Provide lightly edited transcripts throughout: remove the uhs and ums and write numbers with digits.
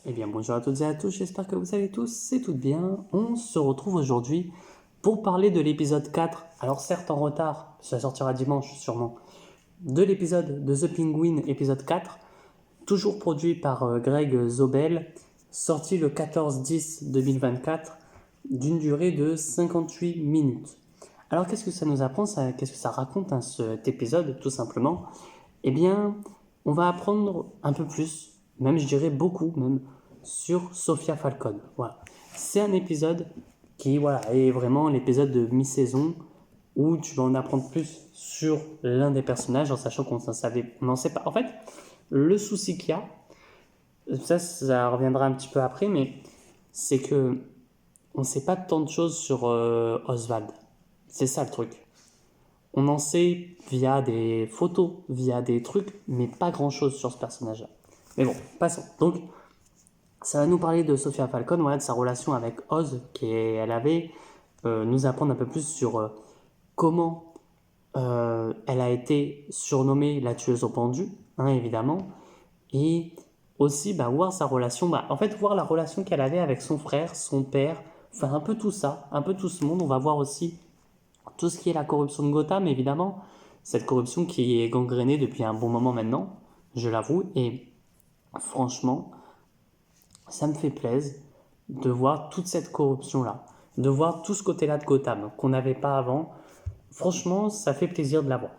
Eh bien, bonjour à toutes et à tous, j'espère que vous allez tous et toutes bien. On se retrouve aujourd'hui pour parler de l'épisode 4. Alors certes en retard, ça sortira dimanche sûrement, de l'épisode de The Penguin, épisode 4, toujours produit par Greg Zobel, sorti le 14-10-2024, d'une durée de 58 minutes. Alors qu'est-ce que ça nous apprend, qu'est-ce que ça raconte cet épisode, tout simplement? Eh bien, on va apprendre un peu plus, même je dirais beaucoup même, sur Sophia Falcon. Voilà. C'est un épisode qui est vraiment l'épisode de mi-saison où tu vas en apprendre plus sur l'un des personnages en sachant qu'on n'en sait pas. En fait, le souci qu'il y a, ça reviendra un petit peu après, mais c'est que on ne sait pas tant de choses sur Oswald. C'est ça le truc. On en sait via des photos, via des trucs, mais pas grand chose sur ce personnage-là. Mais bon, passons. Donc, ça va nous parler de Sophia Falcon, de sa relation avec Oz qu'elle avait, nous apprendre un peu plus sur comment elle a été surnommée la tueuse au pendu, évidemment, et aussi voir sa relation, en fait voir la relation qu'elle avait avec son frère, son père, enfin un peu tout ça, un peu tout ce monde. On va voir aussi tout ce qui est la corruption de Gotham, évidemment, cette corruption qui est gangrénée depuis un bon moment maintenant, je l'avoue, et franchement, ça me fait plaisir de voir toute cette corruption-là, de voir tout ce côté-là de Gotham qu'on n'avait pas avant. Franchement, ça fait plaisir de la voir.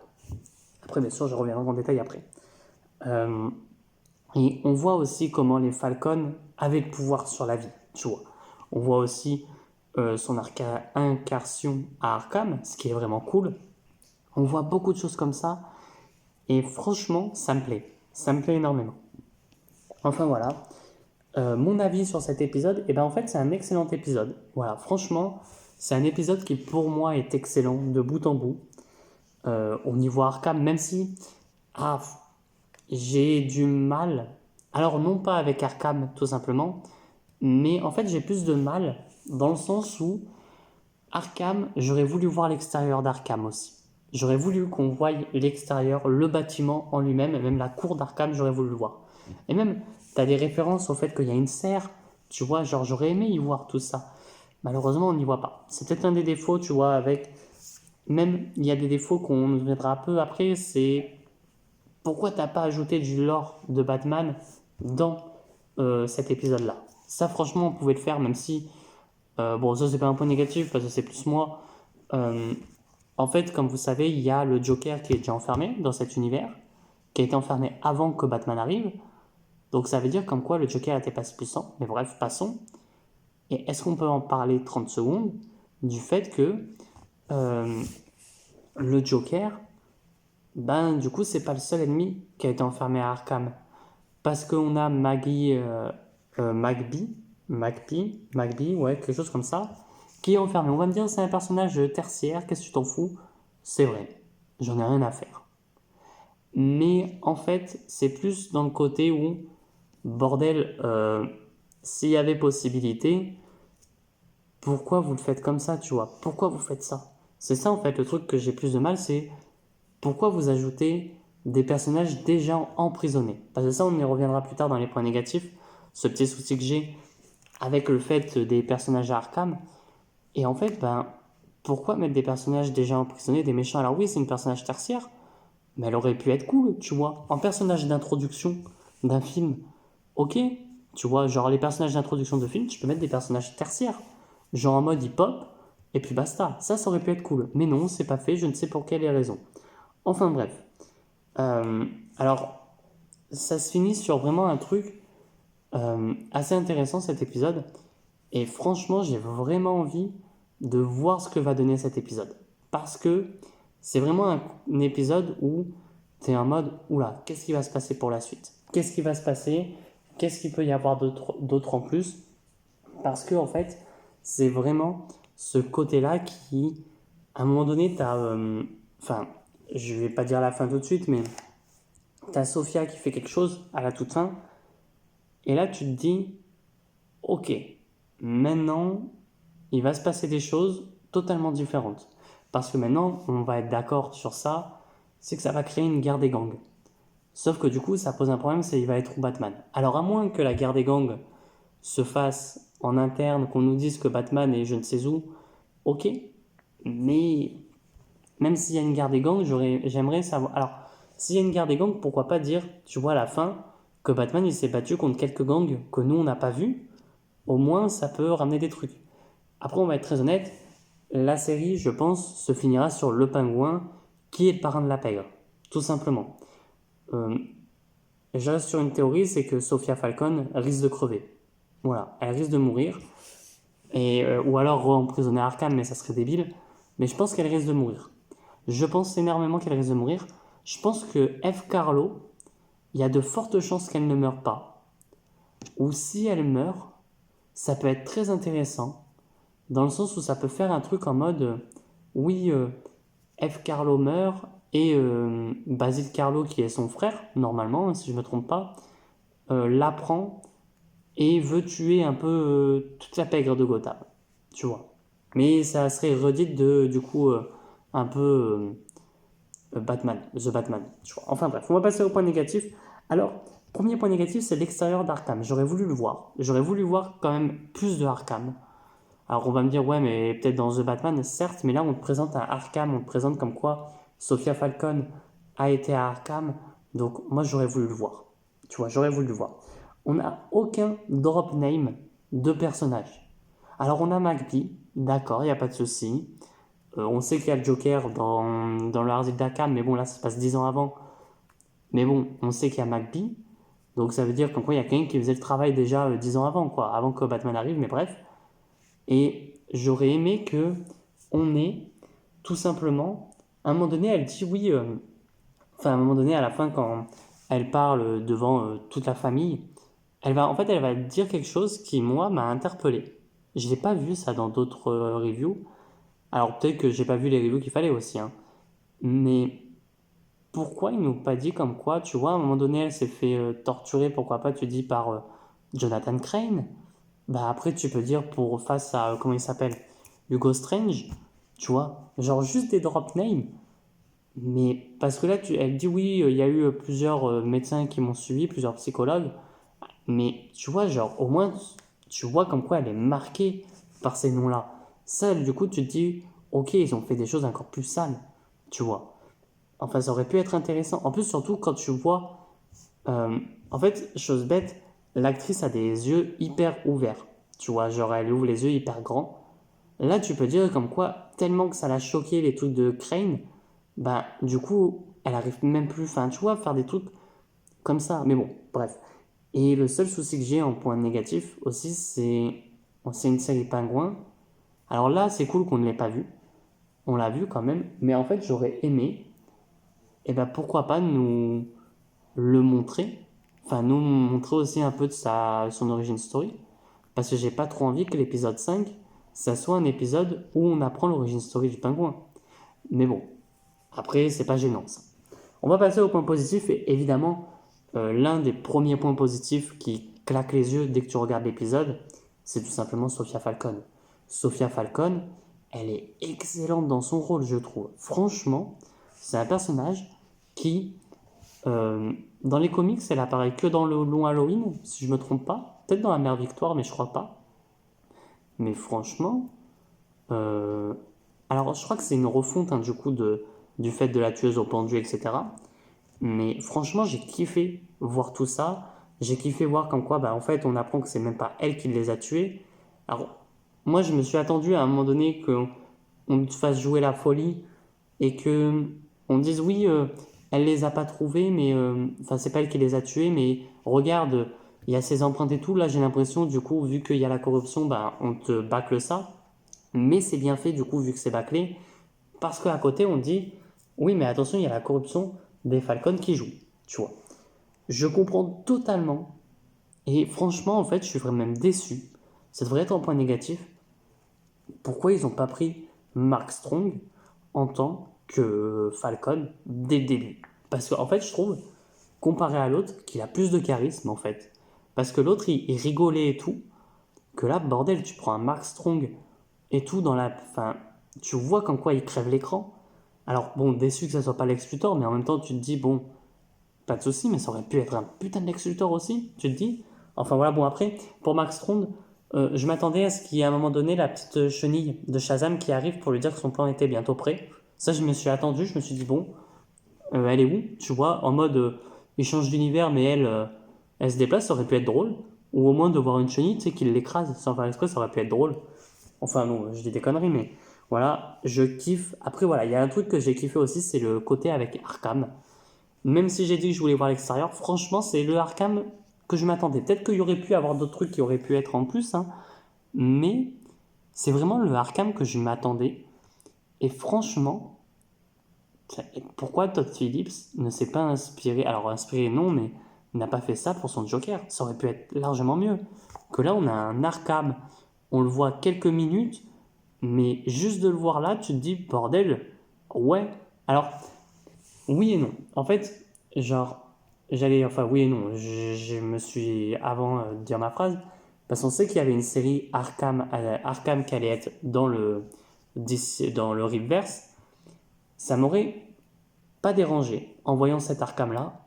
Après, bien sûr, je reviendrai en détail après. Et on voit aussi comment les Falcons avaient le pouvoir sur la vie, tu vois. On voit aussi son incarnation à Arkham, ce qui est vraiment cool. On voit beaucoup de choses comme ça. Et franchement, ça me plaît. Ça me plaît énormément. Enfin voilà. Mon avis sur cet épisode, en fait, c'est un excellent épisode. Voilà, franchement, c'est un épisode qui pour moi est excellent de bout en bout. Au niveau Arkham, même si j'ai du mal. Alors, non pas avec Arkham, tout simplement, mais en fait, j'ai plus de mal dans le sens où Arkham, j'aurais voulu voir l'extérieur d'Arkham aussi. J'aurais voulu qu'on voie l'extérieur, le bâtiment en lui-même, et même la cour d'Arkham, j'aurais voulu le voir. Et même, tu as des références au fait qu'il y a une serre, tu vois, genre j'aurais aimé y voir tout ça. Malheureusement, on n'y voit pas. C'est peut-être un des défauts, tu vois, avec... Même, il y a des défauts qu'on verra un peu après, c'est... Pourquoi t'as pas ajouté du lore de Batman dans cet épisode-là? Ça, franchement, on pouvait le faire, même si... bon, ça, c'est pas un point négatif, parce que c'est plus moi. En fait, comme vous savez, il y a le Joker qui est déjà enfermé dans cet univers, qui a été enfermé avant que Batman arrive. Donc ça veut dire comme quoi le Joker n'était pas si puissant. Mais bref, passons. Et est-ce qu'on peut en parler 30 secondes du fait que le Joker, du coup, c'est pas le seul ennemi qui a été enfermé à Arkham. Parce qu'on a McBee, ouais, quelque chose comme ça, qui est enfermé. On va me dire c'est un personnage tertiaire, qu'est-ce que tu t'en fous? C'est vrai, j'en ai rien à faire. Mais en fait, c'est plus dans le côté où, bordel, s'il y avait possibilité, pourquoi vous le faites comme ça, tu vois? Pourquoi vous faites ça? C'est ça en fait le truc que j'ai plus de mal, c'est pourquoi vous ajoutez des personnages déjà emprisonnés? Parce que ça, on y reviendra plus tard dans les points négatifs, ce petit souci que j'ai avec le fait des personnages à Arkham. Et en fait, pourquoi mettre des personnages déjà emprisonnés, des méchants? Alors oui, c'est une personnage tertiaire, mais elle aurait pu être cool, tu vois. En personnage d'introduction d'un film, ok, tu vois, genre les personnages d'introduction de film, tu peux mettre des personnages tertiaires. Genre en mode hip-hop, et puis basta. Ça aurait pu être cool. Mais non, c'est pas fait, je ne sais pour quelle raison. Enfin bref. Alors, ça se finit sur vraiment un truc assez intéressant cet épisode. Et franchement, j'ai vraiment envie de voir ce que va donner cet épisode. Parce que c'est vraiment un épisode où tu es en mode, oula, qu'est-ce qui va se passer pour la suite? Qu'est-ce qui va se passer? Qu'est-ce qu'il peut y avoir d'autre en plus? Parce que en fait, c'est vraiment ce côté-là qui, à un moment donné, enfin, je vais pas dire la fin tout de suite, mais t'as Sophia qui fait quelque chose à la toute fin, et là tu te dis, ok, maintenant, il va se passer des choses totalement différentes. Parce que maintenant, on va être d'accord sur ça, c'est que ça va créer une guerre des gangs. Sauf que du coup, ça pose un problème, c'est qu'il va être où Batman? Alors à moins que la guerre des gangs se fasse en interne, qu'on nous dise que Batman est je ne sais où, ok, mais même s'il y a une guerre des gangs, j'aimerais savoir. Alors, s'il y a une guerre des gangs, pourquoi pas dire, tu vois, à la fin, que Batman il s'est battu contre quelques gangs que nous on n'a pas vus. Au moins, ça peut ramener des trucs. Après, on va être très honnête, la série, je pense, se finira sur le pingouin qui est le parrain de la pègre, tout simplement. Je reste sur une théorie, c'est que Sophia Falcon risque de crever. Voilà, elle risque de mourir. Ou alors re-emprisonner à Arkham, mais ça serait débile. Mais je pense qu'elle risque de mourir. Je pense énormément qu'elle risque de mourir. Je pense que F. Carlo, il y a de fortes chances qu'elle ne meure pas. Ou si elle meurt, ça peut être très intéressant. Dans le sens où ça peut faire un truc en mode oui, F. Carlo meurt et Basil Carlo, qui est son frère, normalement, si je ne me trompe pas, l'apprend et veut tuer un peu toute la pègre de Gotham. Tu vois. Mais ça serait redite de, du coup, un peu Batman, The Batman. Tu vois. Enfin bref, on va passer au point négatif. Alors, premier point négatif, c'est l'extérieur d'Arkham. J'aurais voulu le voir. J'aurais voulu voir quand même plus de Arkham. Alors on va me dire, ouais, mais peut-être dans The Batman, certes, mais là on te présente un Arkham, on te présente comme quoi Sophia Falcon a été à Arkham, donc moi j'aurais voulu le voir. Tu vois, j'aurais voulu le voir. On n'a aucun drop name de personnage. Alors on a McBee, d'accord, il n'y a pas de souci. On sait qu'il y a le Joker dans le Arzik d'Arkham, mais bon, là ça se passe 10 ans avant. Mais bon, on sait qu'il y a McBee, donc ça veut dire qu'en quoi il y a quelqu'un qui faisait le travail déjà 10 ans avant, quoi, avant que Batman arrive, mais bref. Et j'aurais aimé que on ait tout simplement, à un moment donné, elle dit oui, enfin à un moment donné, à la fin, quand elle parle devant toute la famille, elle va dire quelque chose qui, moi, m'a interpellé. Je n'ai pas vu ça dans d'autres reviews. Alors peut-être que j'ai pas vu les reviews qu'il fallait aussi, hein. Mais pourquoi ils n'ont pas dit comme quoi, tu vois, à un moment donné, elle s'est fait torturer, pourquoi pas, tu dis, par Jonathan Crane. Bah après, tu peux dire pour face à, comment il s'appelle, Hugo Strange, tu vois, genre juste des drop names. Mais parce que là, elle dit oui, il y a eu plusieurs médecins qui m'ont suivi, plusieurs psychologues. Mais tu vois, genre, au moins, tu vois comme quoi elle est marquée par ces noms-là. Ça, du coup, tu te dis, ok, ils ont fait des choses encore plus sales, tu vois. Enfin, ça aurait pu être intéressant. En plus, surtout quand tu vois, en fait, chose bête, l'actrice a des yeux hyper ouverts. Tu vois, genre, elle ouvre les yeux hyper grands. Là, tu peux dire comme quoi, tellement que ça l'a choqué les trucs de Crane, bah, du coup, elle arrive même plus, enfin, tu vois, à faire des trucs comme ça. Mais bon, bref. Et le seul souci que j'ai en point négatif aussi, c'est une série Pingouin. Alors là, c'est cool qu'on ne l'ait pas vu. On l'a vu quand même. Mais en fait, j'aurais aimé, et ben pourquoi pas nous le montrer. Enfin, nous montrer aussi un peu de son origin story. Parce que j'ai pas trop envie que l'épisode 5, ça soit un épisode où on apprend l'origin story du pingouin. Mais bon, après, c'est pas gênant ça. On va passer au point positif et évidemment, l'un des premiers points positifs qui claque les yeux dès que tu regardes l'épisode, c'est tout simplement Sophia Falcon. Sophia Falcon, elle est excellente dans son rôle, je trouve. Franchement, c'est un personnage qui, dans les comics, elle apparaît que dans le long Halloween, si je me trompe pas. Peut-être dans la Mère Victoire, mais je crois pas. Mais franchement, alors je crois que c'est une refonte hein, du coup du fait de la tueuse au pendu, etc. Mais franchement, j'ai kiffé voir tout ça. J'ai kiffé voir comme quoi, bah, en fait, on apprend que c'est même pas elle qui les a tués. Alors, moi, je me suis attendu à un moment donné qu'on te fasse jouer la folie et que on dise oui, elle les a pas trouvés, mais enfin, c'est pas elle qui les a tués, mais regarde, il y a ces empreintes et tout. Là, j'ai l'impression, du coup, vu qu'il y a la corruption, bah, on te bâcle ça. Mais c'est bien fait, du coup, vu que c'est bâclé. Parce qu'à côté, on dit oui, mais attention, il y a la corruption des Falcons qui jouent, tu vois. Je comprends totalement. Et franchement, en fait, je suis vraiment même déçu. Ça devrait être un point négatif. Pourquoi ils n'ont pas pris Mark Strong en tant que Falcon dès le début? Parce qu'en fait, je trouve, comparé à l'autre, qu'il a plus de charisme, en fait. Parce que l'autre, il rigolait et tout. Que là, bordel, tu prends un Mark Strong et tout dans la... Enfin, tu vois comme quoi il crève l'écran. Alors, bon, déçu que ça soit pas Lex Luthor, mais en même temps, tu te dis, bon, pas de souci, mais ça aurait pu être un putain de Lex Luthor aussi, tu te dis. Enfin voilà, bon après, pour Mark Strong, je m'attendais à ce qu'il y ait à un moment donné la petite chenille de Shazam qui arrive pour lui dire que son plan était bientôt prêt. Ça, je me suis attendu, je me suis dit, bon, elle est où? Tu vois, en mode, il change d'univers, mais elle se déplace, ça aurait pu être drôle. Ou au moins de voir une chenille, tu sais, qui l'écrase sans faire exprès, ça aurait pu être drôle. Enfin, non, je dis des conneries, mais voilà, je kiffe. Après, voilà, il y a un truc que j'ai kiffé aussi, c'est le côté avec Arkham. Même si j'ai dit que je voulais voir l'extérieur, franchement, c'est le Arkham que je m'attendais. Peut-être qu'il y aurait pu avoir d'autres trucs qui auraient pu être en plus, hein, mais c'est vraiment le Arkham que je m'attendais. Et franchement, pourquoi Todd Phillips ne s'est pas inspiré, alors inspiré non, mais n'a pas fait ça pour son Joker? Ça aurait pu être largement mieux. Que là, on a un Arkham, on le voit quelques minutes, mais juste de le voir là, tu te dis, bordel, ouais. Alors, oui et non. En fait, genre, enfin oui et non. Je me suis, avant de dire ma phrase, parce qu'on sait qu'il y avait une série Arkham qui allait être dans le Riftverse. Ça m'aurait pas dérangé en voyant cet Arkham-là.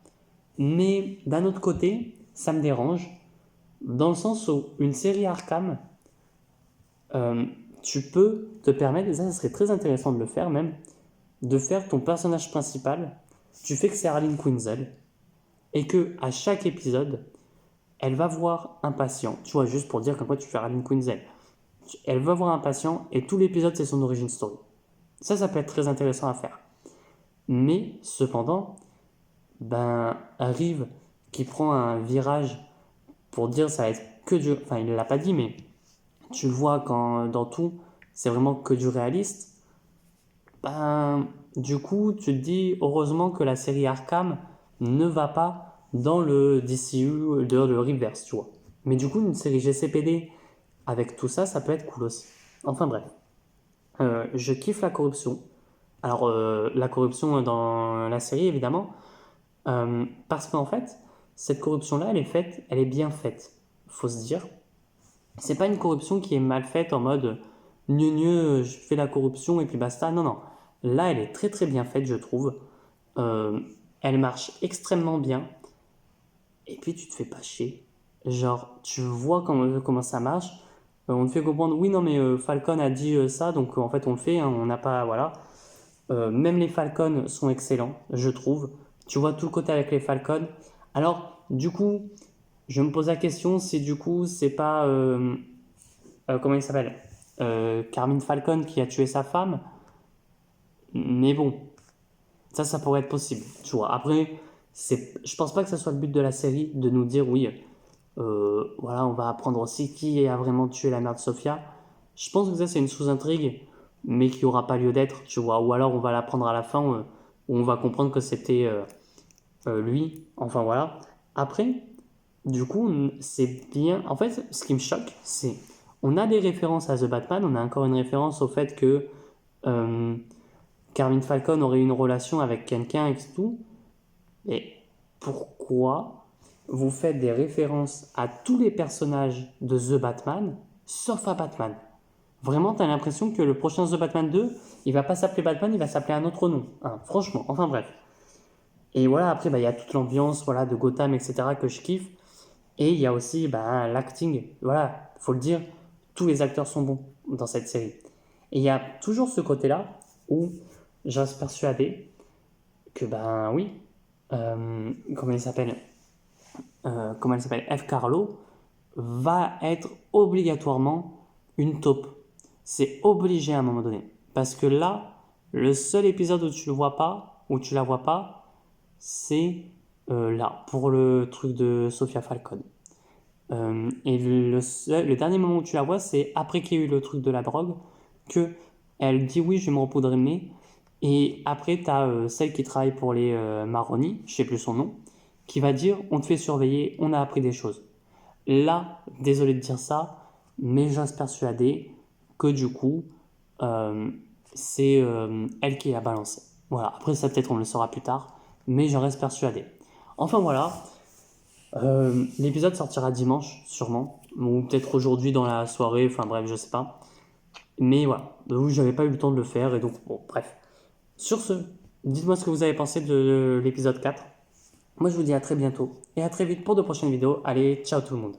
Mais d'un autre côté, ça me dérange dans le sens où une série Arkham, euh, tu peux te permettre, et ça serait très intéressant de le faire même, de faire ton personnage principal, tu fais que c'est Harley Quinzel, et que à chaque épisode, elle va voir un patient, tu vois, juste pour dire comme quoi tu fais Harley Quinzel. Elle va voir un patient, et tout l'épisode, c'est son origin story. Ça peut être très intéressant à faire. Mais, cependant, ben, arrive qui prend un virage pour dire ça va être que du... Enfin, il ne l'a pas dit, mais tu le vois quand dans tout, c'est vraiment que du réaliste. Ben, du coup, tu te dis, heureusement que la série Arkham ne va pas dans le DCU, dans le Reverse, tu vois. Mais du coup, une série GCPD avec tout ça, ça peut être cool aussi. Enfin bref, je kiffe la corruption. Alors, la corruption dans la série, évidemment, parce qu'en fait, cette corruption-là, elle est bien faite, faut se dire. C'est pas une corruption qui est mal faite en mode gneu, je fais la corruption et puis basta. Non, non. Là, elle est très très bien faite, je trouve. Euh, Elle marche extrêmement bien. Et puis, tu te fais pas chier. Genre, tu vois comment ça marche. On te fait comprendre, oui, non, mais Falcon a dit ça, donc en fait, on le fait. Hein, on n'a pas. Voilà. Même les Falcons sont excellents, je trouve. Tu vois tout le côté avec les Falcons. Alors, du coup, je me pose la question si du coup, c'est pas. Comment il s'appelle Carmine Falcon qui a tué sa femme. Mais bon, ça pourrait être possible. Tu vois. Après, je pense pas que ça soit le but de la série de nous dire oui, voilà, on va apprendre aussi qui a vraiment tué la mère de Sophia. Je pense que ça, c'est une sous-intrigue, mais qui aura pas lieu d'être, tu vois. Ou alors, on va l'apprendre à la fin, où on va comprendre que c'était lui. Enfin, voilà. Après, du coup, c'est bien. En fait, ce qui me choque, c'est on a des références à The Batman, on a encore une référence au fait que euh, Carmine Falcon aurait une relation avec quelqu'un et tout. Et pourquoi vous faites des références à tous les personnages de The Batman, sauf à Batman? Vraiment, t'as l'impression que le prochain The Batman 2, il va pas s'appeler Batman, il va s'appeler un autre nom. Hein, franchement, enfin bref. Et voilà, après, bah, il y a toute l'ambiance voilà, de Gotham, etc. que je kiffe. Et il y a aussi bah, l'acting. Voilà, faut le dire, tous les acteurs sont bons dans cette série. Et il y a toujours ce côté-là où je reste persuadé que, ben oui, comment il s'appelle comment elle s'appelle F. Carlo va être obligatoirement une taupe. C'est obligé à un moment donné. Parce que là, le seul épisode où tu le vois pas, où tu la vois pas, c'est là, pour le truc de Sophia Falcon. Et le dernier moment où tu la vois, c'est après qu'il y a eu le truc de la drogue, que elle dit oui, je vais me repoudrer le nez. Et après, tu as celle qui travaille pour les marronniers, je sais plus son nom, qui va dire on te fait surveiller, on a appris des choses. Là, désolé de dire ça, mais j'en suis persuadé que du coup, euh, c'est elle qui a balancé. Voilà, après ça peut-être on le saura plus tard, mais j'en reste persuadé. Enfin voilà, l'épisode sortira dimanche, sûrement, ou peut-être aujourd'hui dans la soirée, enfin bref, je sais pas. Mais voilà, oui, j'avais pas eu le temps de le faire, et donc bon, bref. Sur ce, dites-moi ce que vous avez pensé de l'épisode 4. Moi, je vous dis à très bientôt et à très vite pour de prochaines vidéos. Allez, ciao tout le monde.